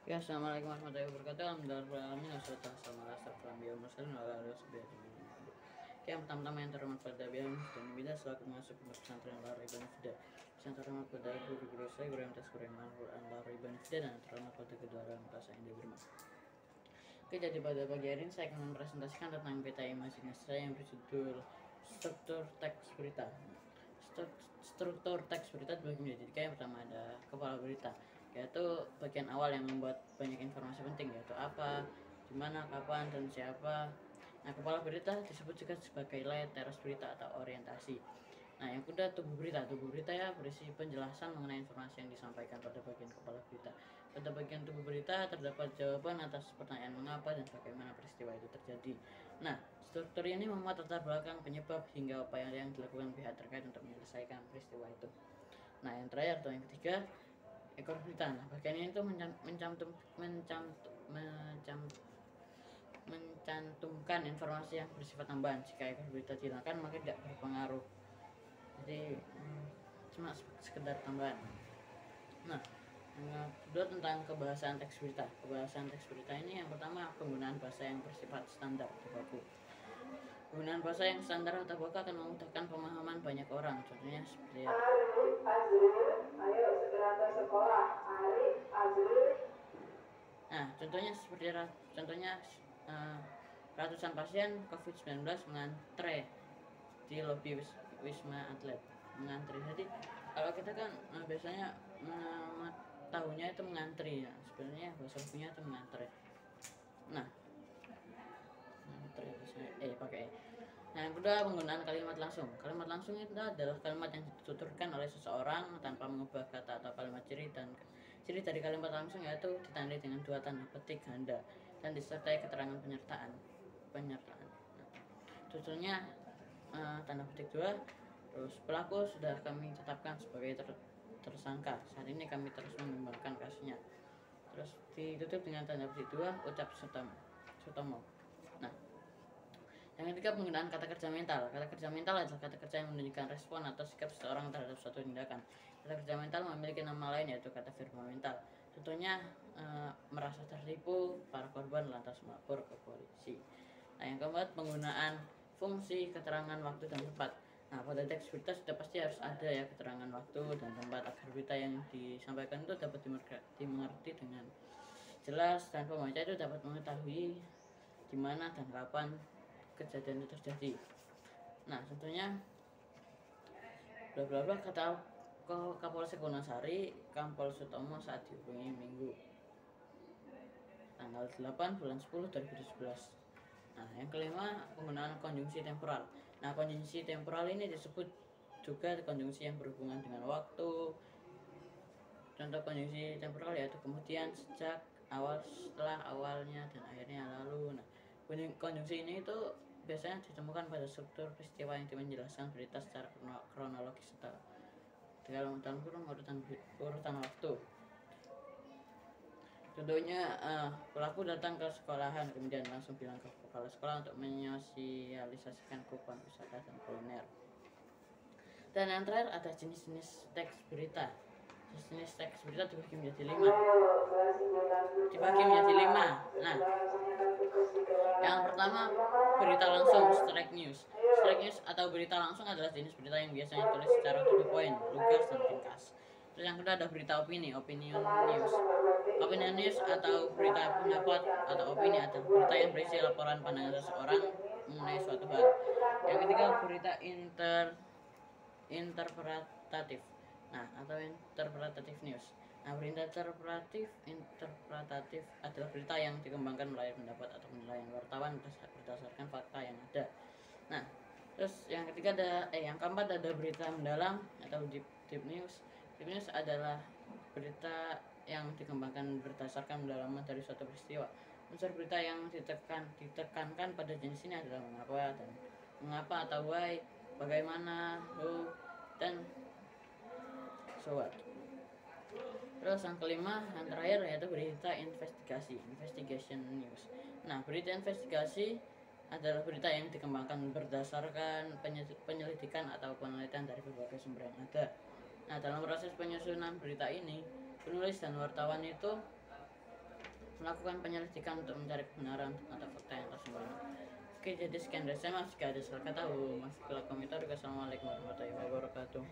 Ya, assalamualaikum warahmatullahi wabarakatuh. Alhamdulillahirobbilalamin wassalatu wassalamu ala asyrofil anbiya'i wal mursalin wa ala alihi washabihi ajmain. Yang pertama yang terhormat pada Bian dan Bida selaku pengasuh pondok pesantren Al Riban Fida. Yang terhormat pada guru-guru saya Ibrahim Tasbirahim Al-Quran Al Riban Fida dan terhormat pada kedua orang tua saya yang diberi. Oke, jadi pada pagi hari ini saya akan mempresentasikan tentang peta imajinasi saya yang berjudul struktur teks berita. Struktur teks berita dibagi menjadi tiga. Yang pertama ada kepala berita, yaitu bagian awal yang membuat banyak informasi penting, yaitu apa, di mana, kapan, dan siapa. Nah, kepala berita disebut juga sebagai teras berita atau orientasi. Nah, yang kedua tubuh berita. Tubuh berita ya berisi penjelasan mengenai informasi yang disampaikan pada bagian kepala berita. Pada bagian tubuh berita terdapat jawaban atas pertanyaan mengapa dan bagaimana peristiwa itu terjadi. Nah, struktur ini memuat latar belakang, penyebab, hingga upaya yang dilakukan pihak terkait untuk menyelesaikan peristiwa itu. Nah, yang terakhir atau yang ketiga, ekor berita. Nah, bagian ini itu mencantumkan informasi yang bersifat tambahan. Jika ekor berita dihilangkan maka tidak berpengaruh, jadi cuma sekedar tambahan. Nah, yang kedua tentang kebahasaan teks berita. Kebahasaan teks berita ini yang pertama penggunaan bahasa yang bersifat standar atau baku. Penggunaan bahasa yang standar atau baku akan memudahkan pemahaman banyak orang. Contohnya seperti ayo segera ke sekolah. Nah, contohnya ratusan pasien COVID-19 mengantre di lobi Wisma Atlet. Jadi kalau kita kan biasanya tahunya itu mengantri, ya sebenarnya bahasa lobinya itu mengantre. Nah, pakai. Nah, yang kedua penggunaan kalimat langsung. Kalimat langsung itu adalah kalimat yang dituturkan oleh seseorang tanpa mengubah kata atau kalimat ciri, dan ciri dari kalimat langsung yaitu ditandai dengan dua tanda petik ganda dan disertai keterangan penyertaan. Nah, contohnya tanda petik 2, terus pelaku sudah kami tetapkan sebagai tersangka. Saat ini kami terus mengembangkan kasusnya. Terus ditutup dengan tanda petik 2, ucap Sutomo. Nah, yang ketiga penggunaan kata kerja mental. Kata kerja mental adalah kata kerja yang menunjukkan respon atau sikap seseorang terhadap suatu tindakan. Kata kerja mental memiliki nama lain yaitu kata verbal mental. Contohnya merasa tertipu, para korban lantas melapor ke polisi. Nah, yang keempat penggunaan fungsi keterangan waktu dan tempat. Nah, pada teks berita sudah pasti harus ada ya keterangan waktu dan tempat agar berita yang disampaikan itu dapat dimengerti dengan jelas dan pembaca itu dapat mengetahui di mana dan kapan kejadian itu terjadi. Nah, contohnya bla bla bla kata Kapolsek Wonosari Kompol Sutomo saat dihubungi Minggu tanggal 8 bulan 10 2017. Nah, yang kelima penggunaan konjungsi temporal. Nah, konjungsi temporal ini disebut juga konjungsi yang berhubungan dengan waktu. Contoh konjungsi temporal yaitu kemudian, sejak, awal, setelah, awalnya, dan akhirnya, lalu. Nah, konjungsi ini itu biasanya ditemukan pada struktur peristiwa yang menjelaskan berita secara kronologis atau dalam kurung urutan waktu. Contohnya pelaku datang ke sekolahan kemudian langsung bilang ke kepala sekolah untuk menyosialisasikan kupon wisata dan kuliner. Dan yang terakhir ada jenis-jenis teks berita. Jenis teks berita dibagi menjadi 5. Nah, yang pertama berita langsung, straight news. Straight news atau berita langsung adalah jenis berita yang biasanya ditulis secara to the point, lugas dan ringkas. Terus yang kedua ada berita opinion news. Opinion news atau berita pendapat atau opini adalah berita yang berisi laporan pandangan seseorang mengenai suatu hal. Yang ketiga berita interpretatif. Nah, atau interpretatif news. Nah, berita interpretatif adalah berita yang dikembangkan melalui pendapat atau penilaian wartawan berdasarkan fakta yang ada. Nah, terus yang ketiga yang keempat ada berita mendalam atau deep news. Deep news adalah berita yang dikembangkan berdasarkan pendalaman dari suatu peristiwa. Unsur berita yang ditekankan pada jenis ini adalah mengapa atau why, bagaimana, who, dan so what. Terus yang kelima, yang terakhir yaitu berita investigation news. Nah, berita investigasi adalah berita yang dikembangkan berdasarkan penyelidikan atau penelitian dari berbagai sumber yang ada. Nah, dalam proses penyusunan berita ini, penulis dan wartawan itu melakukan penyelidikan untuk mencari kebenaran atau fakta yang tersembunyi. Oke, jadi sekian dari saya. Mas, jika ada salah kata, Assalamualaikum warahmatullahi wabarakatuh.